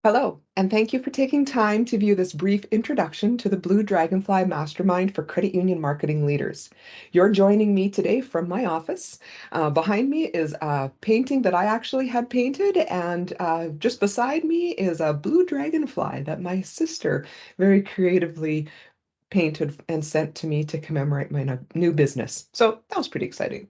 Hello, and thank you for taking time to view this brief introduction to the Blue Dragonfly Mastermind for Credit Union Marketing Leaders. You're joining me today from my office. Behind me is a painting that I actually had painted, and just beside me is a blue dragonfly that my sister very creatively painted and sent to me to commemorate my new business. So that was pretty exciting.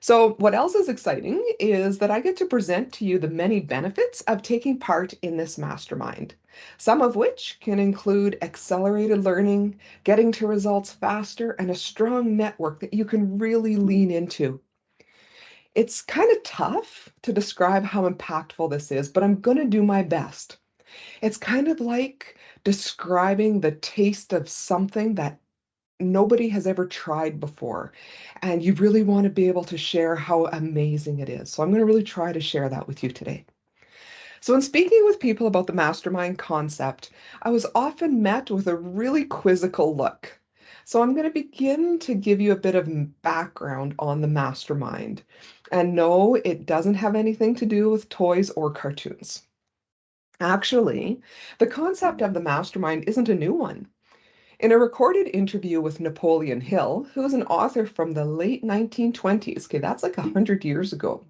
So, what else is exciting is that I get to present to you the many benefits of taking part in this mastermind, some of which can include accelerated learning, getting to results faster, and a strong network that you can really lean into. It's kind of tough to describe how impactful this is, but I'm going to do my best. It's kind of like describing the taste of something that nobody has ever tried before. And you really want to be able to share how amazing it is. So I'm going to really try to share that with you today. So, in speaking with people about the mastermind concept, I was often met with a really quizzical look. So, I'm going to begin to give you a bit of background on the mastermind. And no, it doesn't have anything to do with toys or cartoons. Actually, the concept of the mastermind isn't a new one. In a recorded interview with Napoleon Hill, who is an author from the late 1920s, okay, that's like 100 years ago,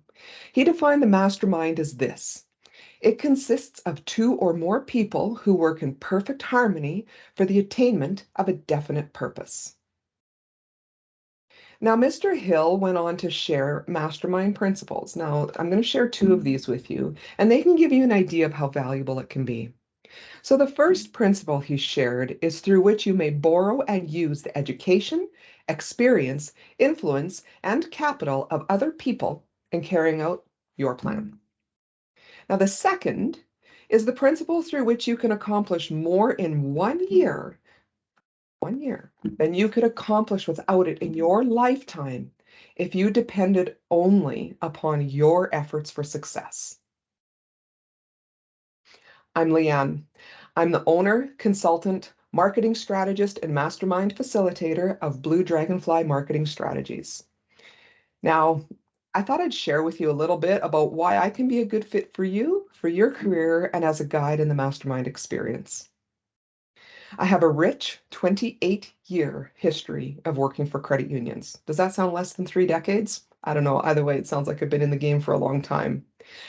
he defined the mastermind as this. It consists of two or more people who work in perfect harmony for the attainment of a definite purpose. Now, Mr. Hill went on to share mastermind principles. Now, I'm going to share two of these with you, and they can give you an idea of how valuable it can be. So the first principle he shared is through which you may borrow and use the education, experience, influence, and capital of other people in carrying out your plan. Now, the second is the principle through which you can accomplish more in 1 year, than you could accomplish without it in your lifetime if you depended only upon your efforts for success. I'm Lyanne. I'm the owner, consultant, marketing strategist, and mastermind facilitator of Blue Dragonfly Marketing Strategies. Now, I thought I'd share with you a little bit about why I can be a good fit for you, for your career, and as a guide in the mastermind experience. I have a rich 28-year history of working for credit unions. Does that sound less than 3 decades? I don't know. Either way, it sounds like I've been in the game for a long time.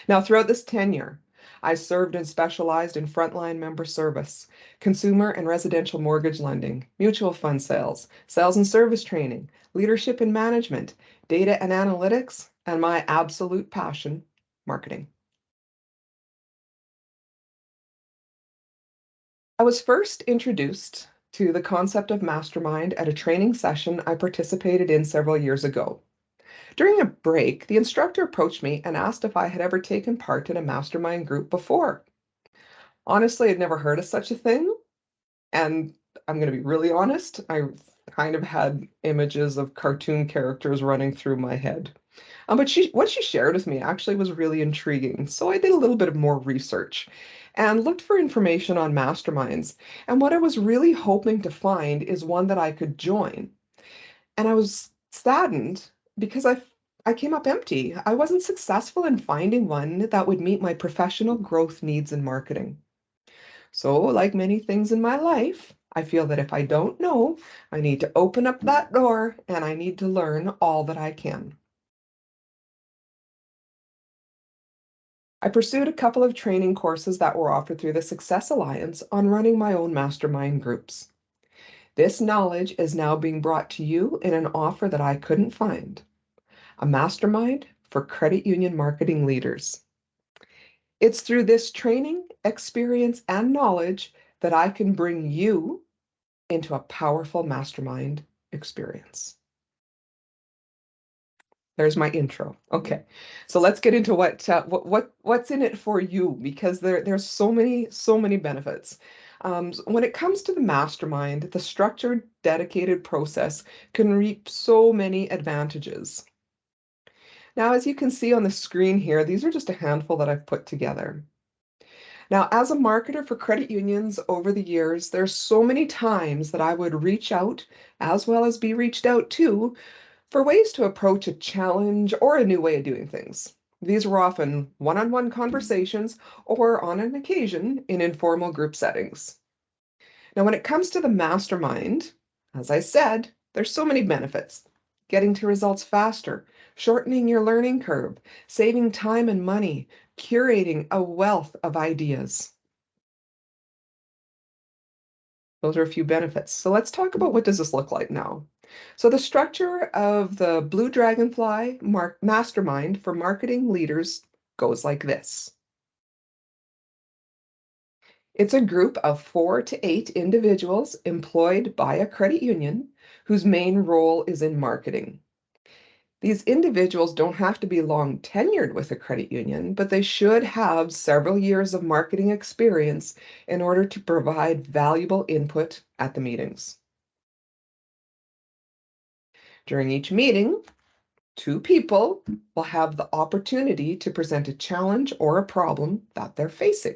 Now, throughout this tenure, I served and specialized in frontline member service, consumer and residential mortgage lending, mutual fund sales, sales and service training, leadership and management, data and analytics, and my absolute passion, marketing. I was first introduced to the concept of mastermind at a training session I participated in several years ago. During a break, the instructor approached me and asked if I had ever taken part in a mastermind group before. Honestly, I'd never heard of such a thing, and I'm going to be really honest, I kind of had images of cartoon characters running through my head. But what she shared with me actually was really intriguing. So I did a little bit of more research and looked for information on masterminds. And what I was really hoping to find is one that I could join. And I was saddened because I came up empty. I wasn't successful in finding one that would meet my professional growth needs in marketing. So, like many things in my life, I feel that if I don't know, I need to open up that door and I need to learn all that I can. I pursued a couple of training courses that were offered through the Success Alliance on running my own mastermind groups. This knowledge is now being brought to you in an offer that I couldn't find, a mastermind for credit union marketing leaders. It's through this training, experience, and knowledge that I can bring you into a powerful mastermind experience. There's my intro. Okay, so let's get into what's in it for you, because there's so many benefits. When it comes to the mastermind, the structured, dedicated process can reap so many advantages. Now, as you can see on the screen here, these are just a handful that I've put together. Now, as a marketer for credit unions over the years, there's so many times that I would reach out, as well as be reached out to, for ways to approach a challenge or a new way of doing things. These were often one-on-one conversations or on an occasion in informal group settings. Now, when it comes to the mastermind, as I said, there's so many benefits. Getting to results faster, shortening your learning curve, saving time and money, curating a wealth of ideas. Those are a few benefits. So let's talk about what does this look like now. So the structure of the Blue Dragonfly Mastermind for marketing leaders goes like this. It's a group of 4 to 8 individuals employed by a credit union whose main role is in marketing. These individuals don't have to be long tenured with a credit union, but they should have several years of marketing experience in order to provide valuable input at the meetings. During each meeting, 2 people will have the opportunity to present a challenge or a problem that they're facing.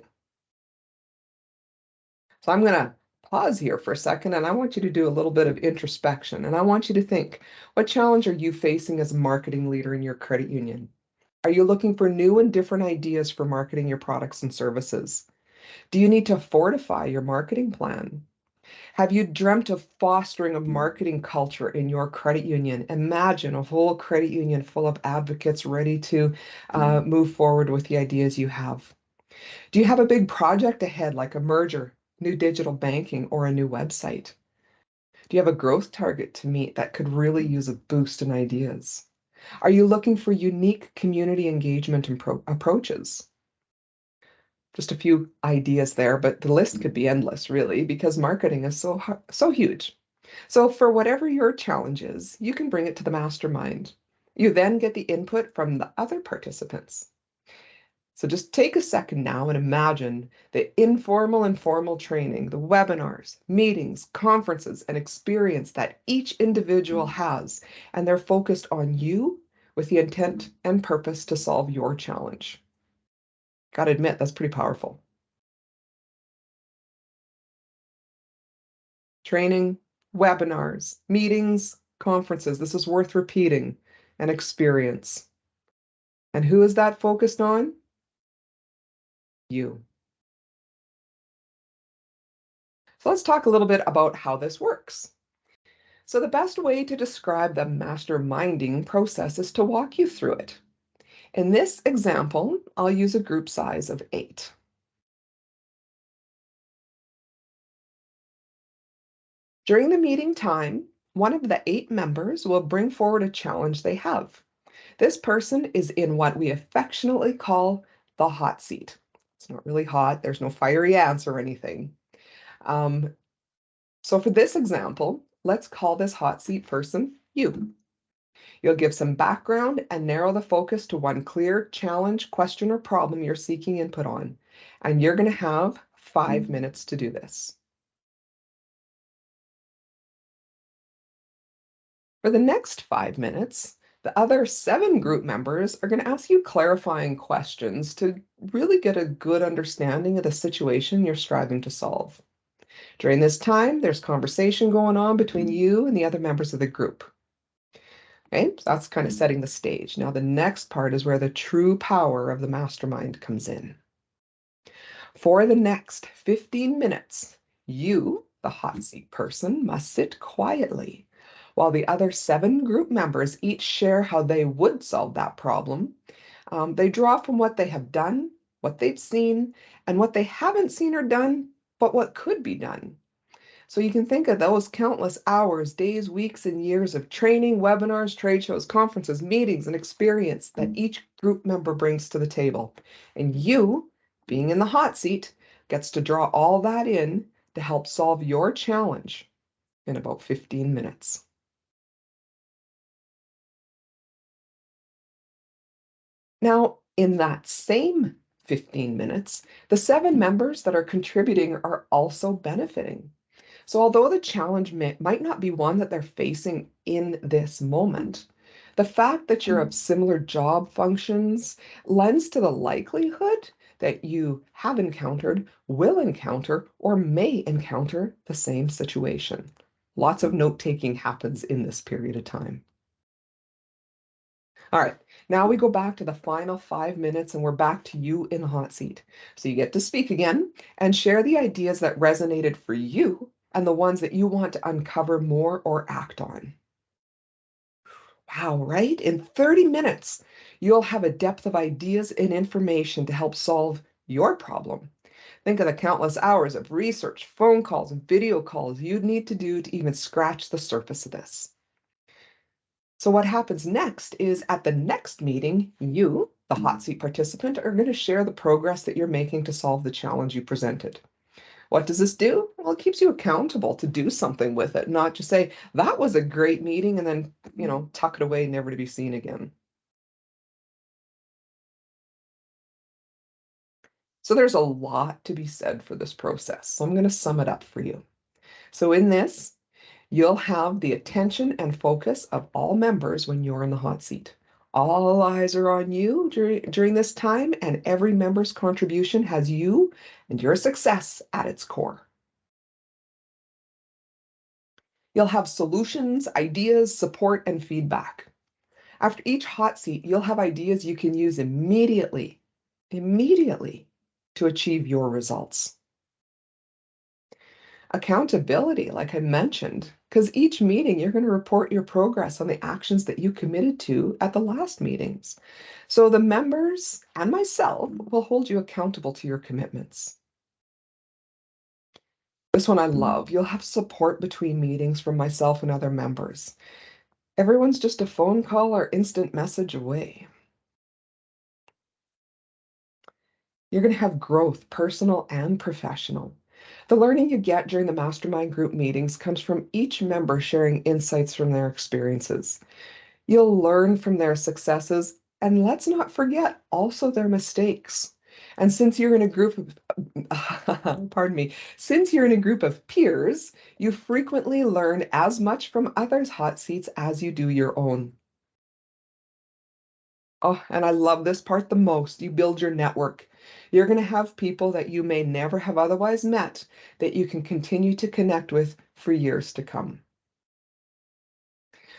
So I'm going to pause here for a second and I want you to do a little bit of introspection. And I want you to think, what challenge are you facing as a marketing leader in your credit union? Are you looking for new and different ideas for marketing your products and services? Do you need to fortify your marketing plan? Have you dreamt of fostering a marketing culture in your credit union? Imagine a whole credit union full of advocates ready to move forward with the ideas you have. Do you have a big project ahead, like a merger, new digital banking, or a new website? Do you have a growth target to meet that could really use a boost in ideas? Are you looking for unique community engagement and approaches? Just a few ideas there, but the list could be endless, really, because marketing is so huge. So for whatever your challenge is, you can bring it to the mastermind. You then get the input from the other participants. So just take a second now and imagine the informal and formal training, the webinars, meetings, conferences, and experience that each individual has, and they're focused on you with the intent and purpose to solve your challenge. Got to admit, that's pretty powerful. Training, webinars, meetings, conferences. This is worth repeating. An experience. And who is that focused on? You. So let's talk a little bit about how this works. So the best way to describe the masterminding process is to walk you through it. In this example, I'll use a group size of 8. During the meeting time, one of the 8 members will bring forward a challenge they have. This person is in what we affectionately call the hot seat. It's not really hot, there's no fiery ants or anything. Um, so for this example, let's call this hot seat person you. You'll give some background and narrow the focus to one clear challenge, question, or problem you're seeking input on. And you're going to have 5 minutes to do this. For the next 5 minutes, the other 7 group members are going to ask you clarifying questions to really get a good understanding of the situation you're striving to solve. During this time, there's conversation going on between you and the other members of the group. Okay, so that's kind of setting the stage. Now, the next part is where the true power of the mastermind comes in. For the next 15 minutes, you, the hot seat person, must sit quietly while the other 7 group members each share how they would solve that problem. They draw from what they have done, what they've seen, and what they haven't seen or done, but what could be done. So you can think of those countless hours, days, weeks, and years of training, webinars, trade shows, conferences, meetings, and experience that each group member brings to the table. And you, being in the hot seat, gets to draw all that in to help solve your challenge in about 15 minutes. Now, in that same 15 minutes, the 7 members that are contributing are also benefiting. So although the challenge might not be one that they're facing in this moment, the fact that you're of similar job functions lends to the likelihood that you have encountered, will encounter, or may encounter the same situation. Lots of note-taking happens in this period of time. All right, Now we go back to the final 5 minutes and we're back to you in the hot seat. So you get to speak again and share the ideas that resonated for you and the ones that you want to uncover more or act on. Wow, right? In 30 minutes, you'll have a depth of ideas and information to help solve your problem. Think of the countless hours of research, phone calls, and video calls you'd need to do to even scratch the surface of this. So what happens next is at the next meeting, you, the hot seat participant, are going to share the progress that you're making to solve the challenge you presented. What does this do? Well, it keeps you accountable to do something with it, not just say, that was a great meeting, and then, tuck it away, never to be seen again. So there's a lot to be said for this process. So I'm going to sum it up for you. So in this, you'll have the attention and focus of all members when you're in the hot seat. All eyes are on you during this time, and every member's contribution has you and your success at its core. You'll have solutions, ideas, support, and feedback. After each hot seat, you'll have ideas you can use immediately to achieve your results. Accountability, like I mentioned, because each meeting you're going to report your progress on the actions that you committed to at the last meetings. So the members and myself will hold you accountable to your commitments. This one I love. You'll have support between meetings from myself and other members. Everyone's just a phone call or instant message away. You're going to have growth, personal and professional. The learning you get during the mastermind group meetings comes from each member sharing insights from their experiences. You'll learn from their successes, and let's not forget also their mistakes. And since you're in a group of, pardon me, since you're in a group of peers, you frequently learn as much from others' hot seats as you do your own. Oh, and I love this part the most. You build your network. You're going to have people that you may never have otherwise met that you can continue to connect with for years to come.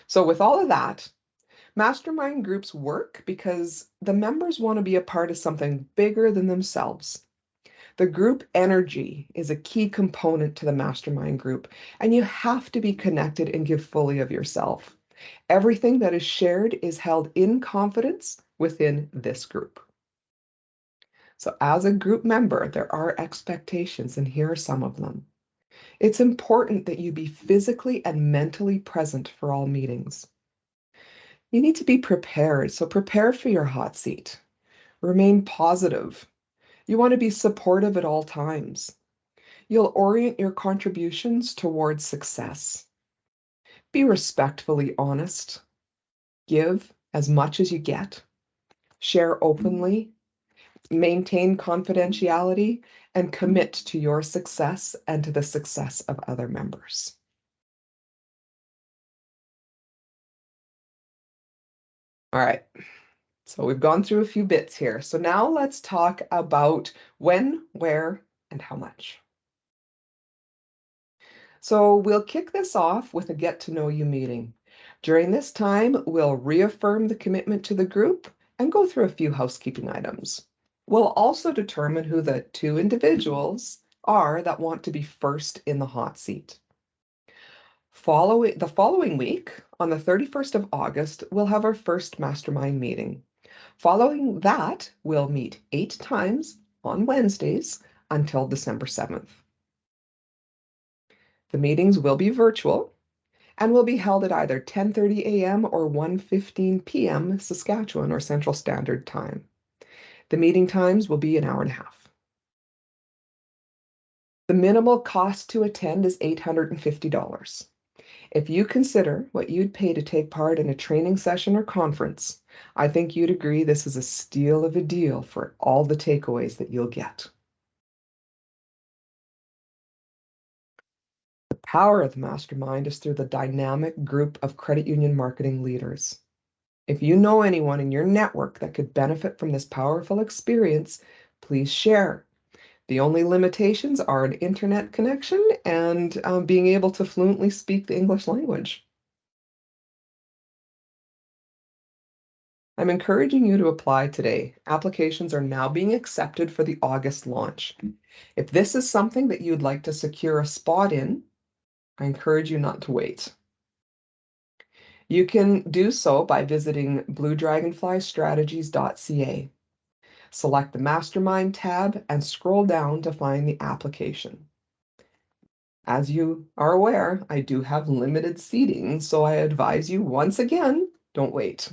So, with all of that, mastermind groups work because the members want to be a part of something bigger than themselves. The group energy is a key component to the mastermind group, and you have to be connected and give fully of yourself. Everything that is shared is held in confidence within this group. So, as a group member, there are expectations, and here are some of them. It's important that you be physically and mentally present for all meetings. You need to be prepared, so prepare for your hot seat. Remain positive. You want to be supportive at all times. You'll orient your contributions towards success. Be respectfully honest. Give as much as you get. Share openly. Maintain confidentiality and commit to your success and to the success of other members. All right, so we've gone through a few bits here. So now let's talk about when, where, and how much. So we'll kick this off with a get to know you meeting. During this time, we'll reaffirm the commitment to the group and go through a few housekeeping items. We'll also determine who the two individuals are that want to be first in the hot seat. The following week, on the 31st of August, we'll have our first mastermind meeting. Following that, we'll meet 8 times on Wednesdays until December 7th. The meetings will be virtual and will be held at either 10:30 a.m. or 1:15 p.m. Saskatchewan or Central Standard Time. The meeting times will be an hour and a half. The minimal cost to attend is $850. If you consider what you'd pay to take part in a training session or conference, I think you'd agree this is a steal of a deal for all the takeaways that you'll get. The power of the mastermind is through the dynamic group of credit union marketing leaders. If you know anyone in your network that could benefit from this powerful experience, please share. The only limitations are an internet connection and being able to fluently speak the English language. I'm encouraging you to apply today. Applications are now being accepted for the August launch. If this is something that you'd like to secure a spot in, I encourage you not to wait. You can do so by visiting bluedragonflystrategies.ca. Select the Mastermind tab and scroll down to find the application. As you are aware, I do have limited seating, so I advise you once again, don't wait.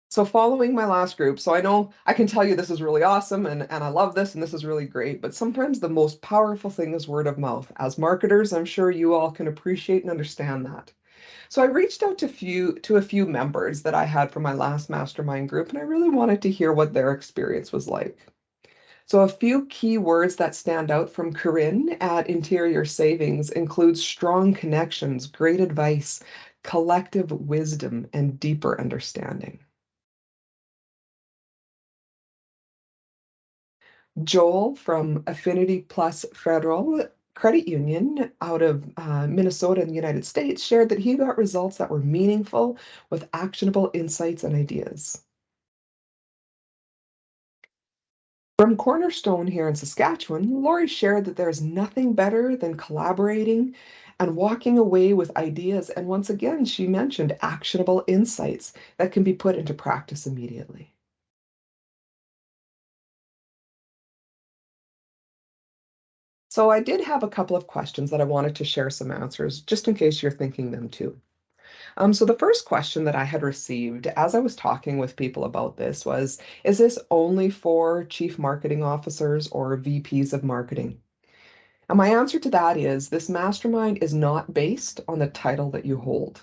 So following my last group, so I know I can tell you this is really awesome and I love this and this is really great, but sometimes the most powerful thing is word of mouth. As marketers, I'm sure you all can appreciate and understand that. So I reached out to a few members that I had from my last mastermind group, and I really wanted to hear what their experience was like. So a few key words that stand out from Corinne at Interior Savings include strong connections, great advice, collective wisdom, and deeper understanding. Joel from Affinity Plus Federal Credit Union out of Minnesota in the United States shared that he got results that were meaningful with actionable insights and ideas. From Cornerstone here in Saskatchewan, Lori shared that there's nothing better than collaborating and walking away with ideas. And once again, she mentioned actionable insights that can be put into practice immediately. So I did have a couple of questions that I wanted to share some answers, just in case you're thinking them too. So the first question that I had received as I was talking with people about this was, is this only for chief marketing officers or VPs of marketing? And my answer to that is this mastermind is not based on the title that you hold.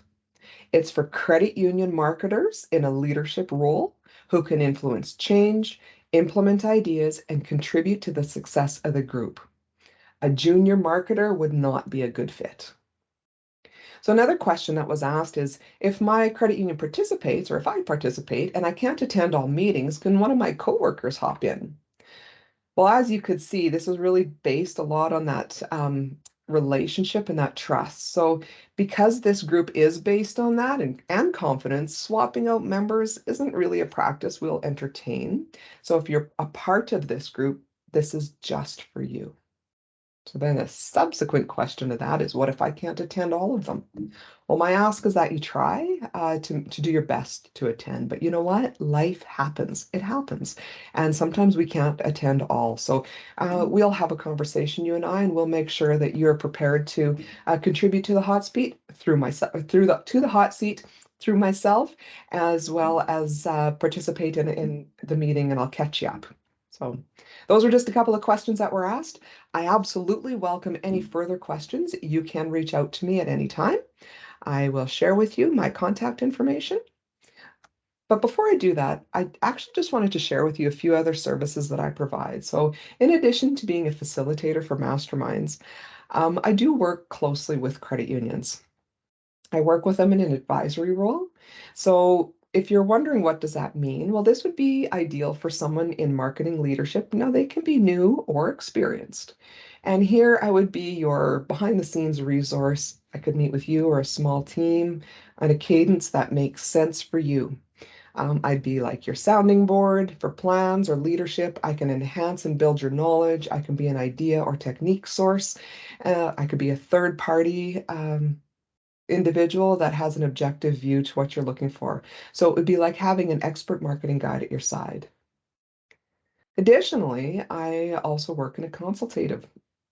It's for credit union marketers in a leadership role who can influence change, implement ideas, and contribute to the success of the group. A junior marketer would not be a good fit. So another question that was asked is, if my credit union participates, or if I participate and I can't attend all meetings, can one of my coworkers hop in? Well, as you could see, this is really based a lot on that relationship and that trust. So because this group is based on that and confidence, swapping out members isn't really a practice we'll entertain. So if you're a part of this group, this is just for you. So then a subsequent question to that is, what if I can't attend all of them? Well, my ask is that you try to do your best to attend. But you know what? Life happens. It happens. And sometimes we can't attend all. So we'll have a conversation, you and I, and we'll make sure that you're prepared to contribute to the hot seat through myself, to the hot seat through myself, as well as participate in the meeting, and I'll catch you up. So those are just a couple of questions that were asked. I absolutely welcome any further questions. You can reach out to me at any time. I will share with you my contact information. But before I do that, I actually just wanted to share with you a few other services that I provide. So in addition to being a facilitator for masterminds, I do work closely with credit unions. I work with them in an advisory role. So if you're wondering what does that mean, well, this would be ideal for someone in marketing leadership. Now, they can be new or experienced. And here I would be your behind the scenes resource. I could meet with you or a small team on a cadence that makes sense for you. I'd be like your sounding board for plans or leadership. I can enhance and build your knowledge. I can be an idea or technique source. I could be a third party individual that has an objective view to what you're looking for. So it would be like having an expert marketing guide at your side. Additionally, I also work in a consultative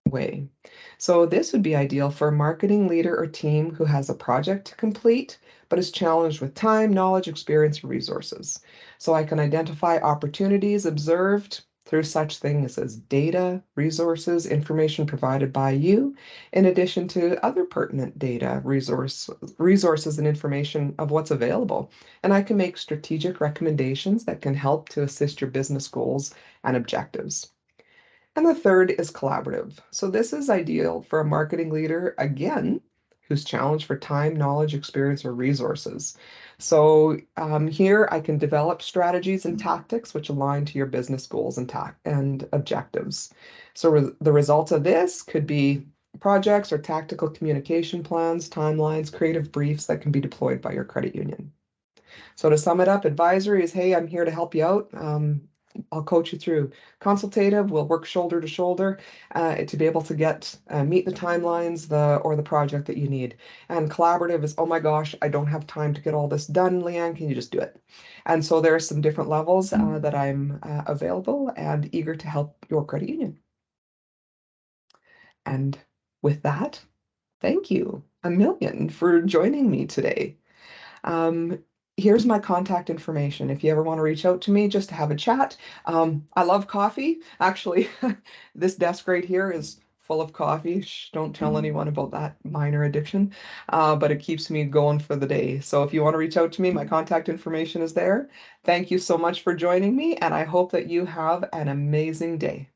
way. So this would be ideal for a marketing leader or team who has a project to complete, but is challenged with time, knowledge, experience, or resources. So I can identify opportunities observed through such things as data, resources, information provided by you, in addition to other pertinent data, resources and information of what's available. And I can make strategic recommendations that can help to assist your business goals and objectives. And the third is collaborative. So this is ideal for a marketing leader, again, who's challenged for time, knowledge, experience, or resources. So here I can develop strategies and tactics which align to your business goals and objectives. So the results of this could be projects or tactical communication plans, timelines, creative briefs that can be deployed by your credit union. So to sum it up, advisory is, hey, I'm here to help you out. I'll coach you through. Consultative, we'll work shoulder to shoulder to be able to meet the timelines or the project that you need. And collaborative is, oh my gosh, I don't have time to get all this done, Lyanne, can you just do it? And so there are some different levels that I'm available and eager to help your credit union. And with that, thank you a million for joining me today. Um, Here's my contact information. If you ever want to reach out to me just to have a chat. I love coffee. Actually, this desk right here is full of coffee. Shh, don't tell anyone about that minor addiction, but it keeps me going for the day. So if you want to reach out to me, my contact information is there. Thank you so much for joining me, and I hope that you have an amazing day.